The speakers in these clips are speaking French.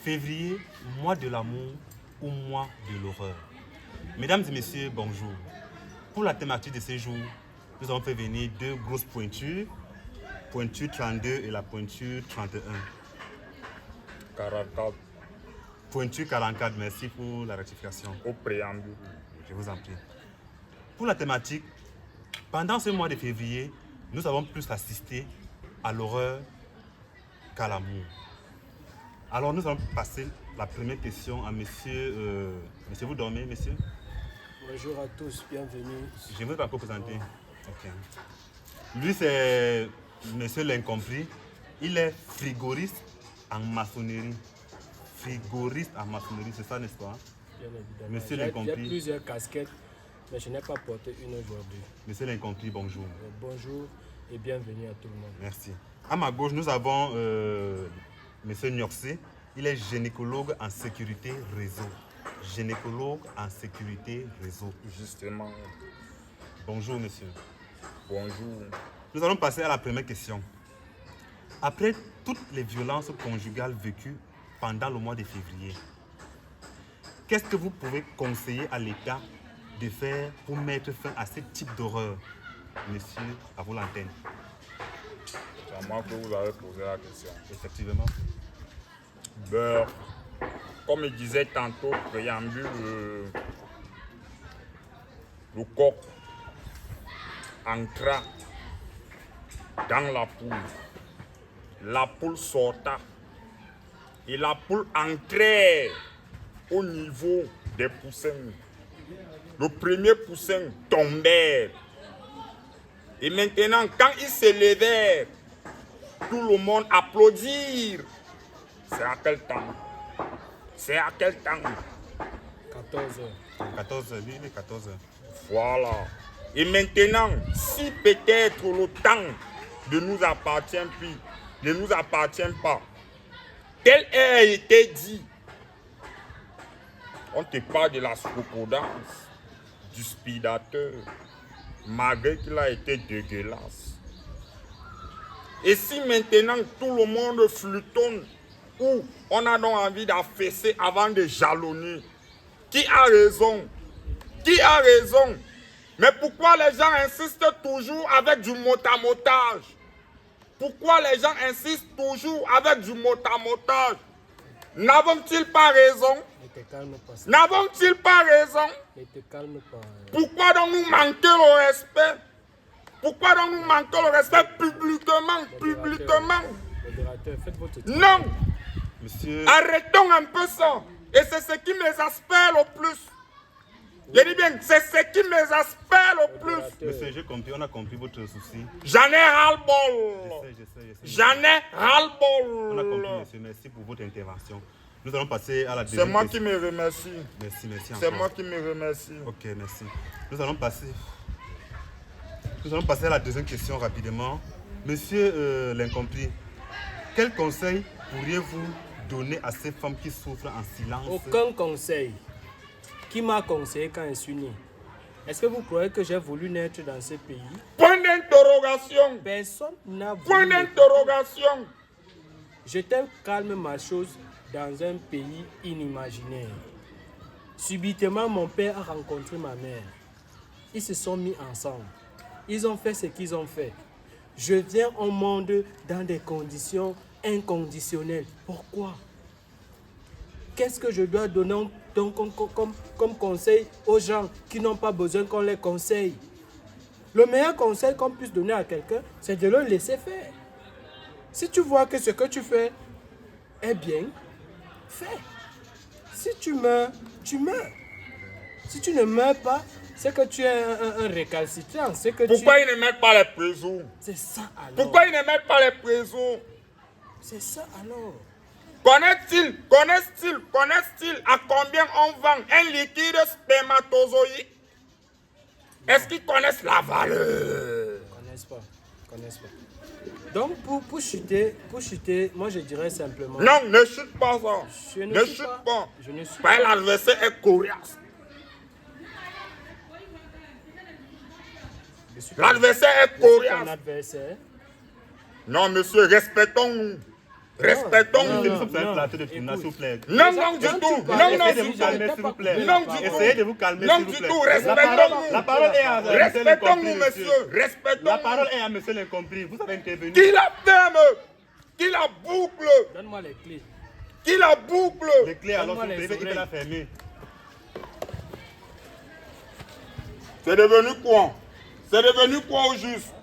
Février, mois de l'amour ou mois de l'horreur. Mesdames et messieurs, bonjour. Pour la thématique de ce jour, nous avons fait venir deux grosses pointures, pointure 32 et la pointure 31. 44 Pointure 44, merci pour la rectification. au préambule. Je vous en prie. Pour la thématique, pendant ce mois de février, nous avons plus assisté à l'horreur qu'à l'amour. Alors nous allons passer la première question à monsieur. Monsieur, vous dormez, monsieur? Bonjour à tous, bienvenue. Je ne veux pas encore présenter. Ok. Lui, c'est monsieur l'incompris. Il est frigoriste en maçonnerie. Frigoriste en maçonnerie, c'est ça, n'est-ce pas? Bien évidemment. Monsieur J'ai l'incompris. plusieurs casquettes, mais je n'ai pas porté une aujourd'hui. Monsieur l'incompris, bonjour. Bonjour et bienvenue à tout le monde. Merci. À ma gauche, nous avons monsieur Nyoxé. Il est gynécologue en sécurité réseau. Gynécologue en sécurité réseau. Justement, Bonjour, monsieur. bonjour. Nous allons passer à la première question. Après toutes les violences conjugales vécues pendant le mois de février, qu'est-ce que vous pouvez conseiller à l'État de faire pour mettre fin à ce type d'horreur? Monsieur, à vous l'antenne. C'est à moi que vous avez posé la question. Effectivement. Ben, comme il disait tantôt, préambule, le coq entra dans la poule. La poule sorta. Et la poule entrait au niveau des poussins. Le premier poussin tombait. Et maintenant, quand il se levait, tout le monde applaudit. C'est à quel temps? C'est à quel temps? 14 heures. 14 heures, oui, il est 14 heures. Voilà. Et maintenant, si peut-être le temps ne nous appartient plus, ne nous appartient pas, tel a été dit, on te parle de la scopodance, du speedateur, malgré qu'il a été dégueulasse. Et si maintenant tout le monde flutonne, ou on a donc envie d'affaisser avant de jalonner, qui a raison? Qui a raison? Mais pourquoi les gens insistent toujours avec du motamotage? Pourquoi les gens insistent toujours avec du motamotage? N'avons-ils pas raison? Ne te calme pas. N'avons-ils pas raison? Ne te calme pas. Pourquoi donc nous manquer le respect? Pourquoi donc nous manquer le respect publiquement? Modérateur, faites votre travail. Non! Monsieur, Arrêtons un peu ça. Et c'est ce qui m'exaspère le plus. Je dis bien, c'est ce qui m'exaspère le plus. monsieur, j'ai compris, on a compris votre souci. J'en ai ras-le-bol. Je sais. J'en ai On a compris, ras-le-bol. monsieur. Merci pour votre intervention. Nous allons passer à la C'est deuxième moi qui question. me remercie. Merci C'est encore. moi qui me remercie. Ok, merci. Nous allons passer à la deuxième question rapidement. Monsieur l'incompris, quel conseil pourriez-vous donner à ces femmes qui souffrent en silence? Aucun conseil. Qui m'a conseillé quand je suis né? Est-ce que vous croyez que j'ai voulu naître dans ce pays? Point d'interrogation. Personne n'a Point voulu. d'interrogation. J'étais calme ma chose dans un pays inimaginaire. Subitement, mon père a rencontré ma mère. Ils se sont mis ensemble. Ils ont fait ce qu'ils ont fait. Je viens au monde dans des conditions inconditionnelles. Pourquoi? Qu'est-ce que je dois donner comme conseil aux gens qui n'ont pas besoin qu'on les conseille? Le meilleur conseil qu'on puisse donner à quelqu'un, c'est de le laisser faire. Si tu vois que ce que tu fais est bien, fais. Si tu meurs, tu meurs. Si tu ne meurs pas, c'est que tu es un récalcitrant. C'est que Pourquoi ils ne mettent pas les prisons? C'est ça alors. Pourquoi ils ne mettent pas les prisons? C'est ça alors. Connaissent-ils à combien on vend un liquide spermatozoïde? Est-ce qu'ils connaissent la valeur? Connaissent pas. Donc pour chuter, moi je dirais simplement. Non, ne chute pas ça. Je Ne chute pas. Je ne suis Parce que pas. l'adversaire est coriace. Je suis ton L'adversaire est je suis ton coriace. adversaire. Non, monsieur, respectons-nous. Respectons. Nous sommes sur un plateau de tournage, s'il vous plaît. Non, non, du tout. Non, non, Essayez de vous du calmer, tout. s'il vous plaît. Non, du tout. Essayez de vous calmer, Non, s'il vous du plaît. tout. La parole est à monsieur Respectons-nous, l'incompris, monsieur. Respectons-nous. La parole est à monsieur l'incompris. Vous avez intervenu. Qui la ferme? Qui la boucle? Donne-moi les clés. Qui la boucle? Les clés, alors, Donne-moi s'il vous plaît, les il peut la fermer. C'est devenu quoi? C'est devenu quoi au juste?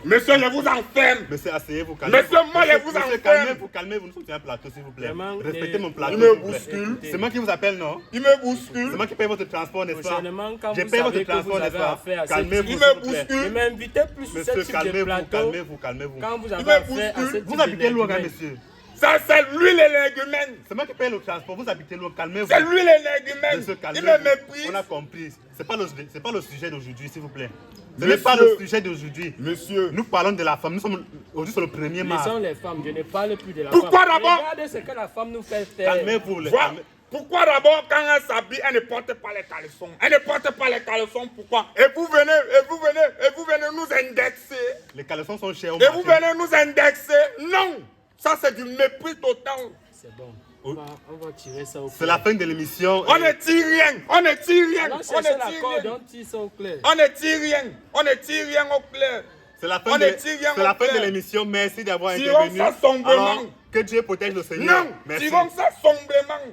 Monsieur, je vous enferme. Monsieur, asseyez-vous, calmez-vous. Monsieur, moi, je vous Monsieur, enferme. calmez-vous, calmez-vous. Nous sommes sur un plateau, s'il vous plaît. Vraiment, Respectez mon plateau. Il me s'il vous plaît. bouscule. C'est moi qui vous appelle, non? Il me bouscule. C'est moi qui paye votre transport, n'est-ce pas? Prochainement, quand J'ai vous payé votre savez que vous transport, n'est-ce avez pas? affaire à ce Calmez-vous, Il s'il me vous plaît. bouscule. Ne m'invitez plus sur ce Monsieur, type de calmez-vous, plateau. calmez-vous, calmez-vous. Quand vous avez me affaire à bouscule. ce type Vous habitez loin, hein, d'énergumène. monsieur? Ça, c'est lui l'énergumène. C'est moi qui paye le transport, vous habitez loin, calmez-vous. C'est lui l'énergumène. Monsieur, Il calmez-vous. me méprise. On a compris. C'est pas le sujet d'aujourd'hui, s'il vous plaît. Ce Monsieur. n'est pas le sujet d'aujourd'hui. Monsieur. Nous parlons de la femme. Nous sommes aujourd'hui sur le 1er mars. Laissons les femmes, je ne parle plus de la Pourquoi femme. d'abord? Regardez ce que la femme nous fait faire. Calmez-vous. Voilà. Pourquoi d'abord quand elle s'habille, elle ne porte pas les caleçons? Elle ne porte pas les caleçons, pourquoi? Et vous venez nous indexer. Les caleçons sont chers au Et vous marché. venez nous indexer. Non, ça c'est du mépris total. C'est bon. On va tirer ça au clair. C'est la fin de l'émission. On ne tire rien, on ne tire rien, Non, on c'est ne ça tire l'accord rien. dont ils sont clairs. On ne tire rien, on ne tire rien au clair. C'est la On fin, ne tire rien c'est la au fin de clair. l'émission. Merci d'avoir Tirons intervenu. ça sombrément. Alors, que Dieu protège le Seigneur. Non, Merci. tirons ça sombrément.